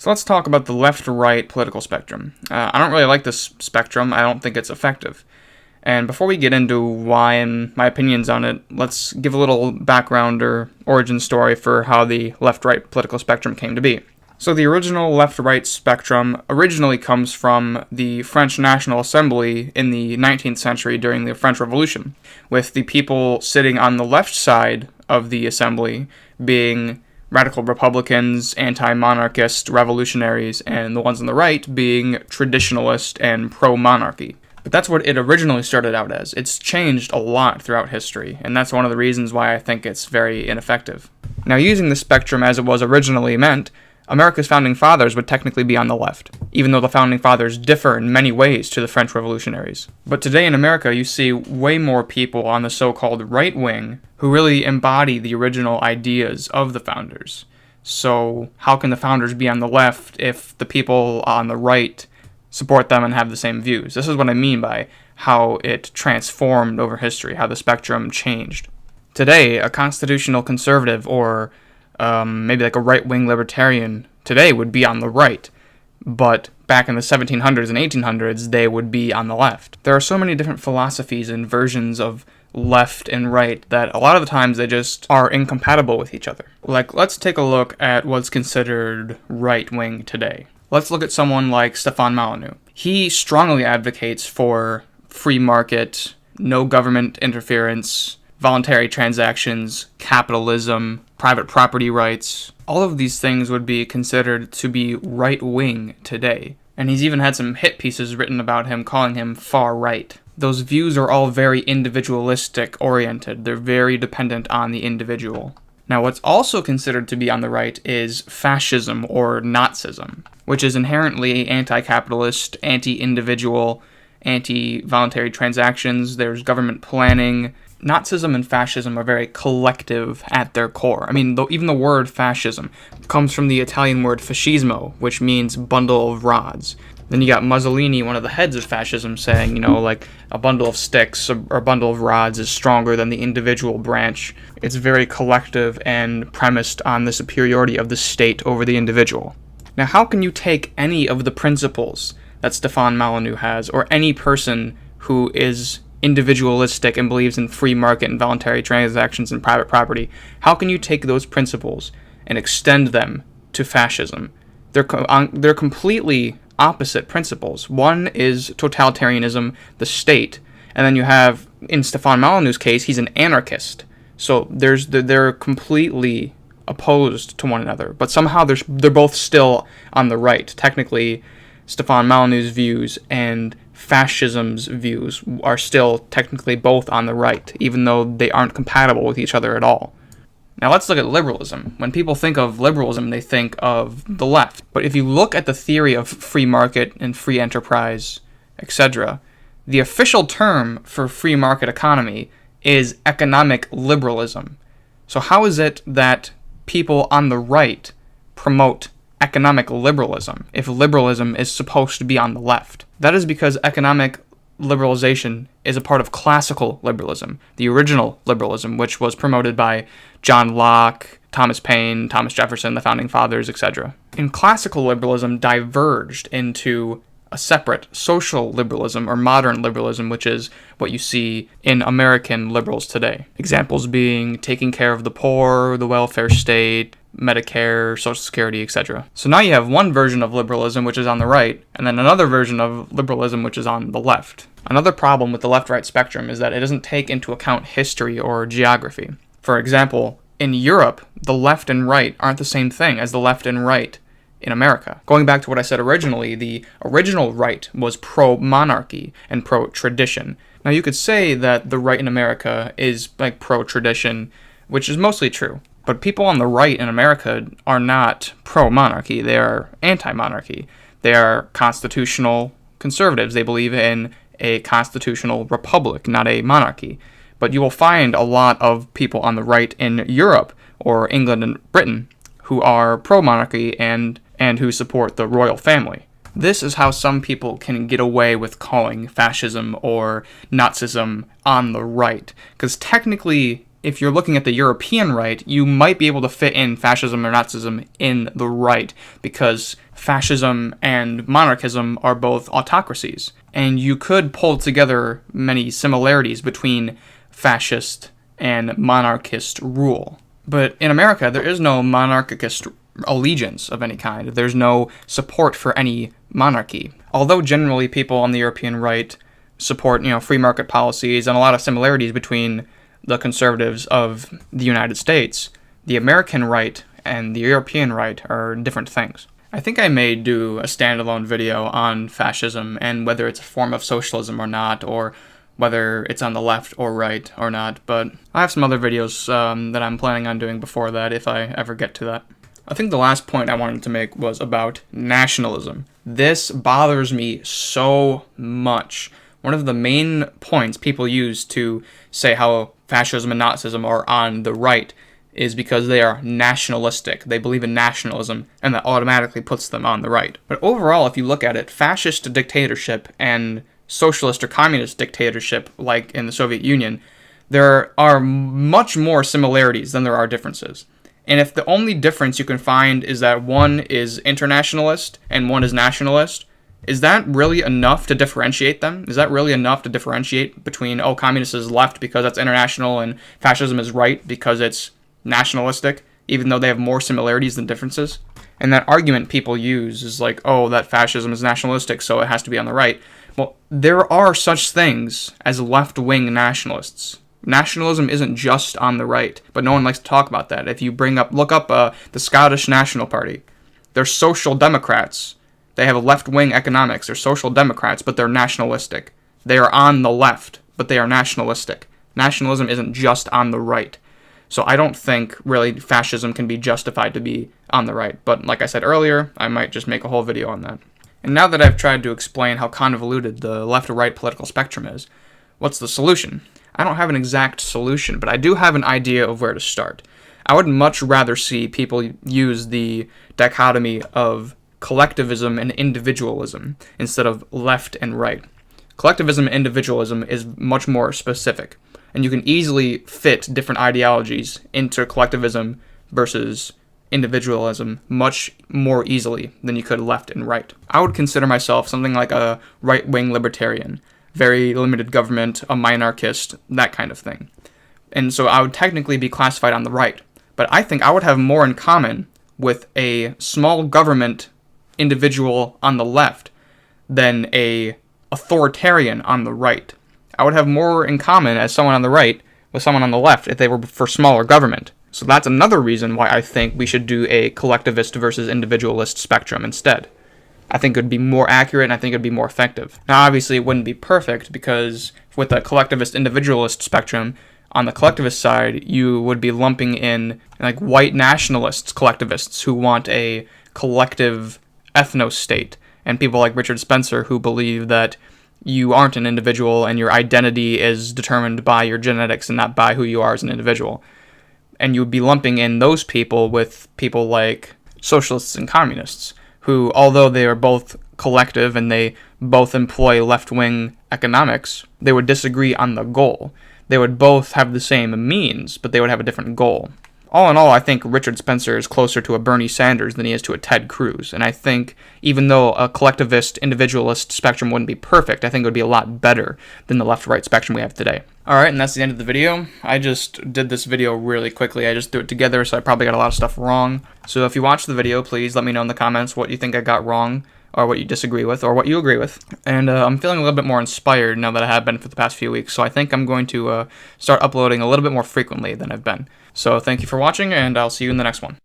So let's talk about the left-right political spectrum. I don't really like this spectrum. I don't think it's effective. And before we get into why and my opinions on it, let's give a little background or origin story for how the left-right political spectrum came to be. So the original left-right spectrum originally comes from the French National Assembly in the 19th century during the French Revolution, with the people sitting on the left side of the assembly being radical Republicans, anti-monarchist revolutionaries, and the ones on the right being traditionalist and pro-monarchy. But that's what it originally started out as. It's changed a lot throughout history, and that's one of the reasons why I think it's very ineffective. Now, using the spectrum as it was originally meant, America's founding fathers would technically be on the left, even though the founding fathers differ in many ways to the French revolutionaries. But today in America, you see way more people on the so-called right wing who really embody the original ideas of the founders. So how can the founders be on the left if the people on the right support them and have the same views? This is what I mean by how it transformed over history, how the spectrum changed. Today, a constitutional conservative or maybe like a right-wing libertarian today would be on the right, but back in the 1700s and 1800s, they would be on the left. There are so many different philosophies and versions of left and right that a lot of the times they just are incompatible with each other. Like, let's take a look at what's considered right-wing today. Let's look at someone like Stefan Molyneux. He strongly advocates for free market, no government interference, voluntary transactions, capitalism, private property rights. All of these things would be considered to be right-wing today. And he's even had some hit pieces written about him calling him far-right. Those views are all very individualistic oriented. They're very dependent on the individual. Now, what's also considered to be on the right is fascism or Nazism, which is inherently anti-capitalist, anti-individual, anti-voluntary transactions. There's government planning. Nazism and fascism are very collective at their core. I mean, even the word fascism comes from the Italian word fascismo, which means bundle of rods. Then you got Mussolini, one of the heads of fascism, saying, like a bundle of sticks or a bundle of rods is stronger than the individual branch. It's very collective and premised on the superiority of the state over the individual. Now, how can you take any of the principles that Stefan Molyneux has, or any person who is individualistic and believes in free market and voluntary transactions and private property, how can you take those principles and extend them to fascism? They're completely opposite principles. One is totalitarianism, the state, and then you have, in Stefan Molyneux's case, he's an anarchist. So they're completely opposed to one another, but somehow they're both still on the right. Technically, Stefan Molyneux's views and fascism's views are still technically both on the right, even though they aren't compatible with each other at all. Now let's look at liberalism. When people think of liberalism, they think of the left. But if you look at the theory of free market and free enterprise, etc., the official term for free market economy is economic liberalism. So how is it that people on the right promote economic liberalism if liberalism is supposed to be on the left? That is because economic liberalization is a part of classical liberalism, the original liberalism, which was promoted by John Locke, Thomas Paine, Thomas Jefferson, the founding fathers, etc. And classical liberalism diverged into a separate social liberalism or modern liberalism, which is what you see in American liberals today. Examples being taking care of the poor, the welfare state, Medicare, Social Security, etc. So now you have one version of liberalism, which is on the right, and then another version of liberalism, which is on the left. Another problem with the left-right spectrum is that it doesn't take into account history or geography. For example, in Europe, the left and right aren't the same thing as the left and right in America. Going back to what I said originally, the original right was pro-monarchy and pro-tradition. Now you could say that the right in America is like pro-tradition, which is mostly true. But people on the right in America are not pro-monarchy. They are anti-monarchy. They are constitutional conservatives. They believe in a constitutional republic, not a monarchy. But you will find a lot of people on the right in Europe or England and Britain who are pro-monarchy and who support the royal family. This is how some people can get away with calling fascism or Nazism on the right, because technically if you're looking at the European right, you might be able to fit in fascism or Nazism in the right, because fascism and monarchism are both autocracies. And you could pull together many similarities between fascist and monarchist rule. But in America, there is no monarchist allegiance of any kind. There's no support for any monarchy. Although generally people on the European right support, free market policies and a lot of similarities between the conservatives of the United States, the American right and the European right are different things. I think I may do a standalone video on fascism and whether it's a form of socialism or not, or whether it's on the left or right or not, but I have some other videos that I'm planning on doing before that if I ever get to that. I think the last point I wanted to make was about nationalism. This bothers me so much. One of the main points people use to say how fascism and Nazism are on the right is because they are nationalistic. They believe in nationalism, and that automatically puts them on the right. But overall, if you look at it, fascist dictatorship and socialist or communist dictatorship, like in the Soviet Union, there are much more similarities than there are differences. And if the only difference you can find is that one is internationalist and one is nationalist, is that really enough to differentiate them? Is that really enough to differentiate between, communist is left because that's international and fascism is right because it's nationalistic, even though they have more similarities than differences? And that argument people use is like, that fascism is nationalistic, so it has to be on the right. Well, there are such things as left-wing nationalists. Nationalism isn't just on the right, but no one likes to talk about that. If you look up the Scottish National Party, they're social democrats. They have left-wing economics. They're social democrats, but they're nationalistic. They are on the left, but they are nationalistic. Nationalism isn't just on the right. So I don't think, really, fascism can be justified to be on the right. But like I said earlier, I might just make a whole video on that. And now that I've tried to explain how convoluted the left-to-right political spectrum is, what's the solution? I don't have an exact solution, but I do have an idea of where to start. I would much rather see people use the dichotomy of collectivism and individualism instead of left and right. Collectivism and individualism is much more specific, and you can easily fit different ideologies into collectivism versus individualism much more easily than you could left and right. I would consider myself something like a right-wing libertarian, very limited government, a monarchist, that kind of thing. And so I would technically be classified on the right, but I think I would have more in common with a small government individual on the left than a authoritarian on the right. I would have more in common as someone on the right with someone on the left if they were for smaller government. So that's another reason why I think we should do a collectivist versus individualist spectrum instead. I think it would be more accurate, and I think it would be more effective. Now, obviously, it wouldn't be perfect, because with the collectivist individualist spectrum, on the collectivist side, you would be lumping in like white nationalists, collectivists, who want a collective ethno-state, and people like Richard Spencer who believe that you aren't an individual and your identity is determined by your genetics and not by who you are as an individual. And you would be lumping in those people with people like socialists and communists, who, although they are both collective and they both employ left-wing economics, they would disagree on the goal. They would both have the same means, but they would have a different goal. All in all, I think Richard Spencer is closer to a Bernie Sanders than he is to a Ted Cruz. And I think even though a collectivist, individualist spectrum wouldn't be perfect, I think it would be a lot better than the left-right spectrum we have today. Alright, and that's the end of the video. I just did this video really quickly. I just threw it together, so I probably got a lot of stuff wrong. So if you watched the video, please let me know in the comments what you think I got wrong, or what you disagree with, or what you agree with. And I'm feeling a little bit more inspired now that I have been for the past few weeks, so I think I'm going to start uploading a little bit more frequently than I've been. So thank you for watching, and I'll see you in the next one.